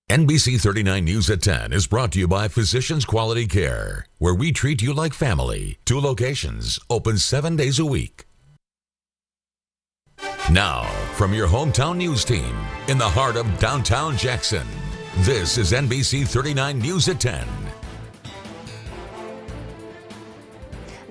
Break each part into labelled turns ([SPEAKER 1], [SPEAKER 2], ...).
[SPEAKER 1] NBC 39 News at 10 is brought to you by Physicians Quality Care, where we treat you like family. 2 locations, open 7 days a week. Now, from your hometown news team in the heart of downtown Jackson, this is NBC 39 News at 10.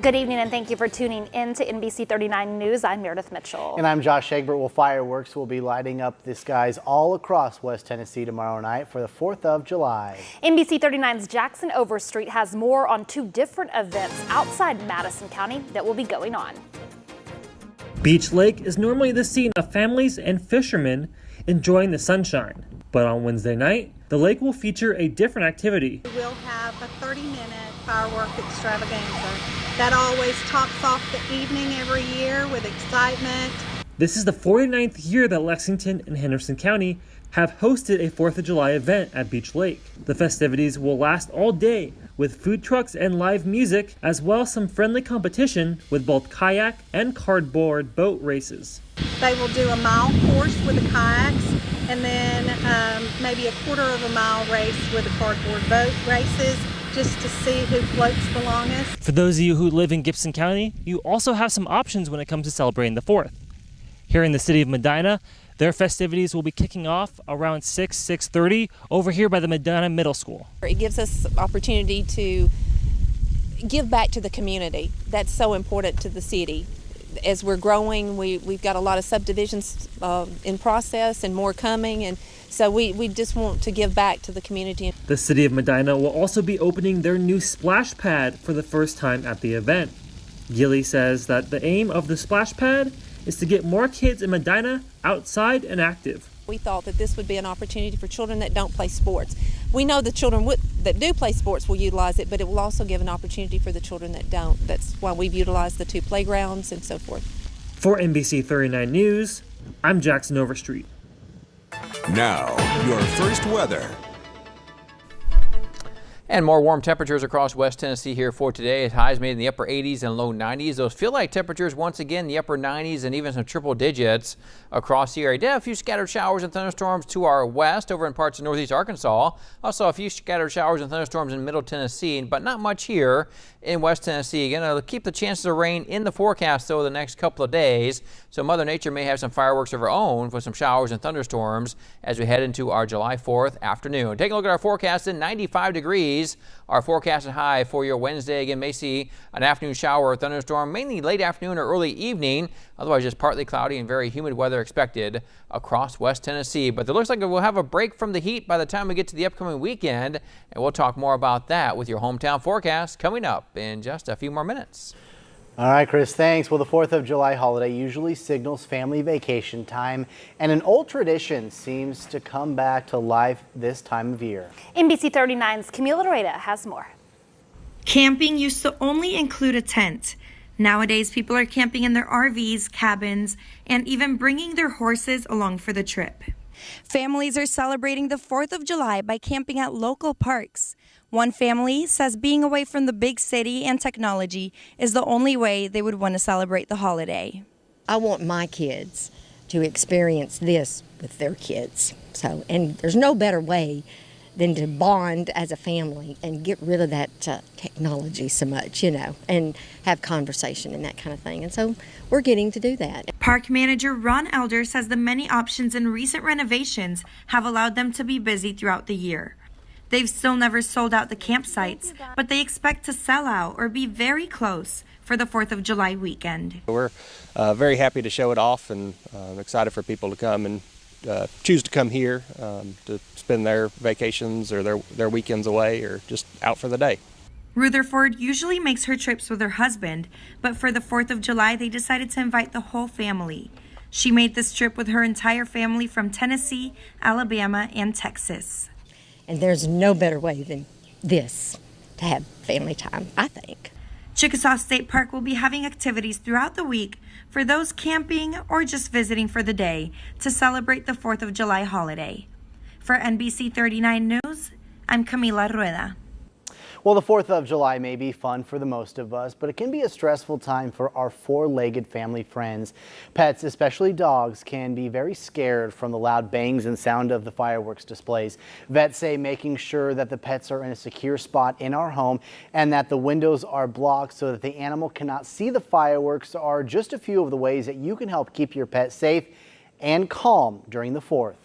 [SPEAKER 2] Good evening and thank you for tuning in to NBC 39 News. I'm Meredith Mitchell.
[SPEAKER 3] And I'm Josh Egbert. Well, fireworks will be lighting up the skies all across West Tennessee tomorrow night for the 4th of July.
[SPEAKER 2] NBC 39's Jackson Overstreet has more on 2 different events outside Madison County that will be going on.
[SPEAKER 4] Beech Lake is normally the scene of families and fishermen enjoying the sunshine. But on Wednesday night, the lake will feature a different activity.
[SPEAKER 5] We'll have a 30-minute firework extravaganza that always tops off the evening every year with excitement.
[SPEAKER 4] This is the 49th year that Lexington and Henderson County have hosted a 4th of July event at Beech Lake. The festivities will last all day with food trucks and live music, as well as some friendly competition with both kayak and cardboard boat races.
[SPEAKER 5] They will do a mile course with the kayaks and then maybe a 1/4 mile race with the cardboard boat races, just to see who floats the longest.
[SPEAKER 4] For those of you who live in Gibson County, you also have some options when it comes to celebrating the 4th. Here in the city of Medina, their festivities will be kicking off around 6:30 over here by the Medina Middle School.
[SPEAKER 6] It gives us opportunity to give back to the community. That's so important to the city. As we're growing, we've got a lot of subdivisions in process and more coming, and so we just want to give back to the community.
[SPEAKER 4] The city of Medina will also be opening their new splash pad for the first time at the event. Gilly says that the aim of the splash pad is to get more kids in Medina outside and active.
[SPEAKER 6] We thought that this would be an opportunity for children that don't play sports. We know the children that do play sports will utilize it, but it will also give an opportunity for the children that don't. That's why we've utilized the 2 playgrounds and so forth.
[SPEAKER 4] For NBC 39 News, I'm Jackson Overstreet.
[SPEAKER 7] Now, your first weather.
[SPEAKER 8] And more warm temperatures across West Tennessee here for today. Highs made in the upper 80s and low 90s. Those feel like temperatures once again in the upper 90s and even some triple digits across the area. Did have a few scattered showers and thunderstorms to our west over in parts of northeast Arkansas. Also a few scattered showers and thunderstorms in middle Tennessee, but not much here in West Tennessee. Again, it'll keep the chances of rain in the forecast though the next couple of days. So Mother Nature may have some fireworks of her own for some showers and thunderstorms as we head into our July 4th afternoon. Take a look at our forecast in 95 degrees. Our forecasted high for your Wednesday. Again, may see an afternoon shower or thunderstorm, mainly late afternoon or early evening. Otherwise, just partly cloudy and very humid weather expected across West Tennessee. But it looks like we'll have a break from the heat by the time we get to the upcoming weekend. And we'll talk more about that with your hometown forecast coming up in just a few more minutes.
[SPEAKER 3] All right, Chris, thanks. Well, the 4th of July holiday usually signals family vacation time, and an old tradition seems to come back to life this time of year.
[SPEAKER 2] NBC 39's Camila Loretta has more.
[SPEAKER 9] Camping used to only include a tent. Nowadays, people are camping in their RVs, cabins, and even bringing their horses along for the trip.
[SPEAKER 10] Families are celebrating the 4th of July by camping at local parks. One family says being away from the big city and technology is the only way they would want to celebrate the holiday.
[SPEAKER 11] I want my kids to experience this with their kids. And there's no better way than to bond as a family and get rid of that technology so much, and have conversation and that kind of thing. And so we're getting to do that.
[SPEAKER 9] Park manager Ron Elder says the many options and recent renovations have allowed them to be busy throughout the year. They've still never sold out the campsites, but they expect to sell out or be very close for the 4th of July weekend.
[SPEAKER 12] We're very happy to show it off and excited for people to come and choose to come here to spend their vacations or their weekends away or just out for the day.
[SPEAKER 9] Rutherford usually makes her trips with her husband, but for the 4th of July, they decided to invite the whole family. She made this trip with her entire family from Tennessee, Alabama, and Texas.
[SPEAKER 11] And there's no better way than this to have family time, I think.
[SPEAKER 9] Chickasaw State Park will be having activities throughout the week for those camping or just visiting for the day to celebrate the 4th of July holiday. For NBC 39 News, I'm Camila Rueda.
[SPEAKER 3] Well, the 4th of July may be fun for the most of us, but it can be a stressful time for our four-legged family friends. Pets, especially dogs, can be very scared from the loud bangs and sound of the fireworks displays. Vets say making sure that the pets are in a secure spot in our home and that the windows are blocked so that the animal cannot see the fireworks are just a few of the ways that you can help keep your pet safe and calm during the 4th.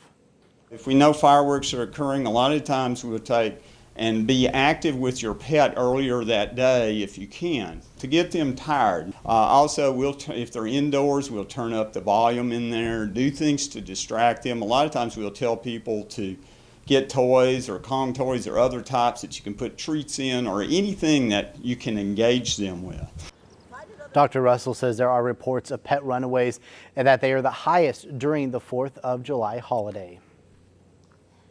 [SPEAKER 13] If we know fireworks are occurring, a lot of times we'll take and be active with your pet earlier that day if you can, to get them tired. Also, if they're indoors, we'll turn up the volume in there, do things to distract them. A lot of times we'll tell people to get toys or Kong toys or other types that you can put treats in or anything that you can engage them with.
[SPEAKER 3] Dr. Russell says there are reports of pet runaways and that they are the highest during the 4th of July holiday.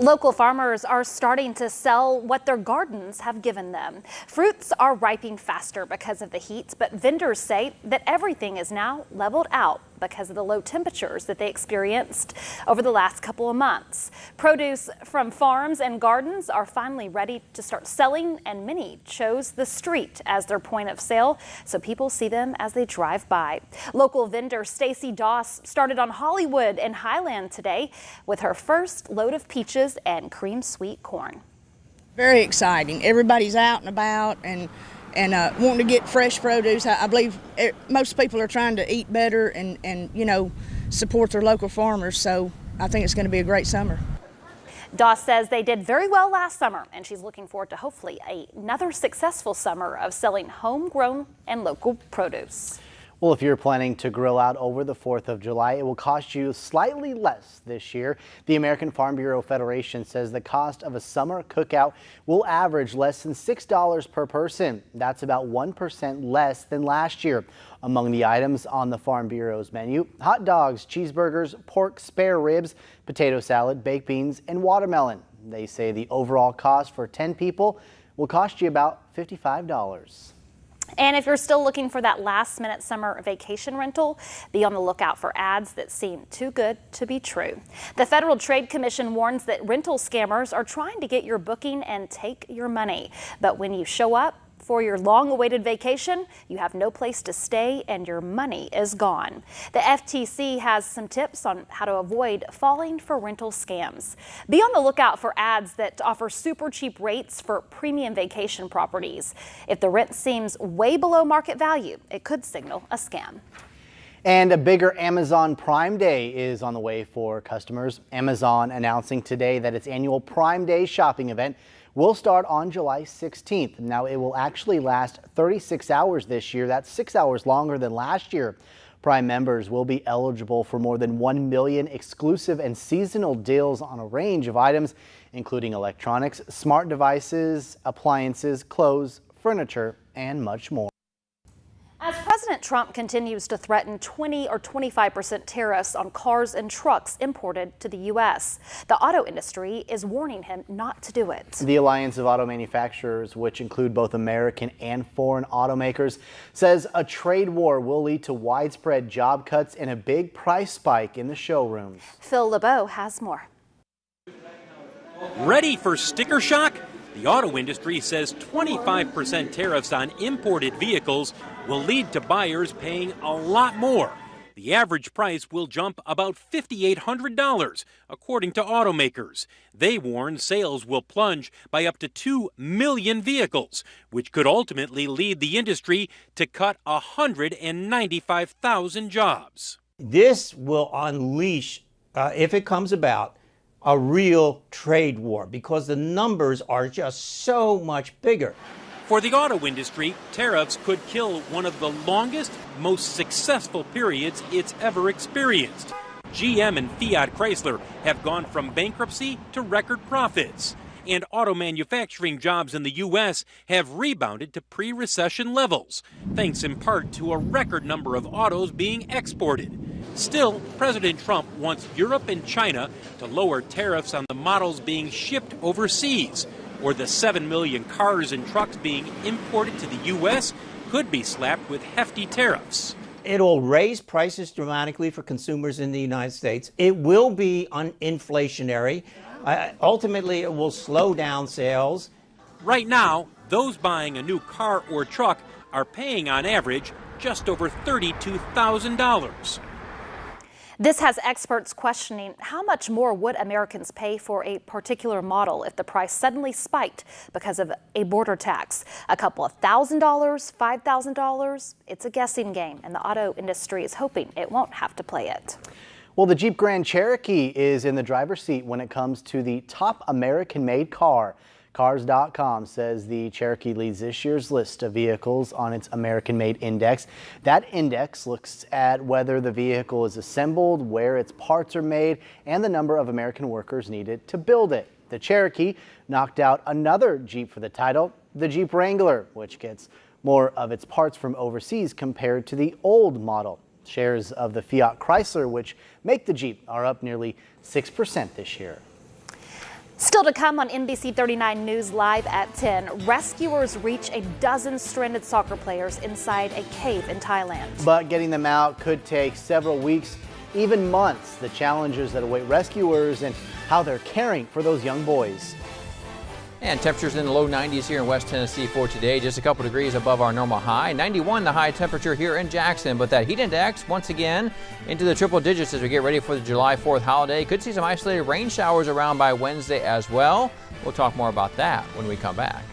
[SPEAKER 2] Local farmers are starting to sell what their gardens have given them. Fruits are ripening faster because of the heat, but vendors say that everything is now leveled out because of the low temperatures that they experienced over the last couple of months. Produce from farms and gardens are finally ready to start selling, and many chose the street as their point of sale so people see them as they drive by. Local vendor Stacy Doss started on Hollywood and Highland today with her first load of peaches and cream sweet corn.
[SPEAKER 14] Very exciting. Everybody's out and about and wanting to get fresh produce. I believe most people are trying to eat better and you know, support their local farmers, so I think it's going to be a great summer.
[SPEAKER 2] Doss says they did very well last summer, and she's looking forward to hopefully another successful summer of selling homegrown and local produce.
[SPEAKER 3] Well, if you're planning to grill out over the 4th of July, it will cost you slightly less this year. The American Farm Bureau Federation says the cost of a summer cookout will average less than $6 per person. That's about 1% less than last year. Among the items on the Farm Bureau's menu, hot dogs, cheeseburgers, pork spare ribs, potato salad, baked beans, and watermelon. They say the overall cost for 10 people will cost you about $55.
[SPEAKER 2] And if you're still looking for that last-minute summer vacation rental, be on the lookout for ads that seem too good to be true. The Federal Trade Commission warns that rental scammers are trying to get your booking and take your money. But when you show up for your long-awaited vacation, you have no place to stay and your money is gone. The FTC has some tips on how to avoid falling for rental scams. Be on the lookout for ads that offer super cheap rates for premium vacation properties. If the rent seems way below market value, it could signal a scam.
[SPEAKER 3] And a bigger Amazon Prime Day is on the way for customers. Amazon announcing today that its annual Prime Day shopping event will start on July 16th. Now, it will actually last 36 hours this year. That's 6 hours longer than last year. Prime members will be eligible for more than 1 million exclusive and seasonal deals on a range of items, including electronics, smart devices, appliances, clothes, furniture, and much more.
[SPEAKER 2] As President Trump continues to threaten 20 or 25% tariffs on cars and trucks imported to the U.S., the auto industry is warning him not to do it.
[SPEAKER 3] The Alliance of Auto Manufacturers, which include both American and foreign automakers, says a trade war will lead to widespread job cuts and a big price spike in the showrooms.
[SPEAKER 2] Phil LeBeau has more.
[SPEAKER 15] Ready for sticker shock? The auto industry says 25% tariffs on imported vehicles will lead to buyers paying a lot more. The average price will jump about $5,800, according to automakers. They warn sales will plunge by up to 2 million vehicles, which could ultimately lead the industry to cut 195,000 jobs.
[SPEAKER 16] This will unleash, if it comes about, a real trade war because the numbers are just so much bigger.
[SPEAKER 15] For the auto industry, tariffs could kill one of the longest, most successful periods it's ever experienced. GM and Fiat Chrysler have gone from bankruptcy to record profits. And auto manufacturing jobs in the U.S. have rebounded to pre-recession levels, thanks in part to a record number of autos being exported. Still, President Trump wants Europe and China to lower tariffs on the models being shipped overseas, or the 7 million cars and trucks being imported to the U.S. could be slapped with hefty tariffs.
[SPEAKER 16] It'll raise prices dramatically for consumers in the United States. It will be inflationary. Ultimately, it will slow down sales.
[SPEAKER 15] Right now, those buying a new car or truck are paying on average just over $32,000.
[SPEAKER 2] This has experts questioning how much more would Americans pay for a particular model if the price suddenly spiked because of a border tax. A couple of $1,000, $5,000, it's a guessing game, and the auto industry is hoping it won't have to play it.
[SPEAKER 3] Well, the Jeep Grand Cherokee is in the driver's seat when it comes to the top American-made car. Cars.com says the Cherokee leads this year's list of vehicles on its American-made index. That index looks at whether the vehicle is assembled, where its parts are made, and the number of American workers needed to build it. The Cherokee knocked out another Jeep for the title, the Jeep Wrangler, which gets more of its parts from overseas compared to the old model. Shares of the Fiat Chrysler, which make the Jeep, are up nearly 6% this year.
[SPEAKER 2] Still to come on NBC 39 News Live at 10, rescuers reach a dozen stranded soccer players inside a cave in Thailand.
[SPEAKER 3] But getting them out could take several weeks, even months. The challenges that await rescuers and how they're caring for those young boys.
[SPEAKER 8] And temperatures in the low 90s here in West Tennessee for today, just a couple degrees above our normal high. 91 the high temperature here in Jackson, but that heat index once again into the triple digits as we get ready for the July 4th holiday. Could see some isolated rain showers around by Wednesday as well. We'll talk more about that when we come back.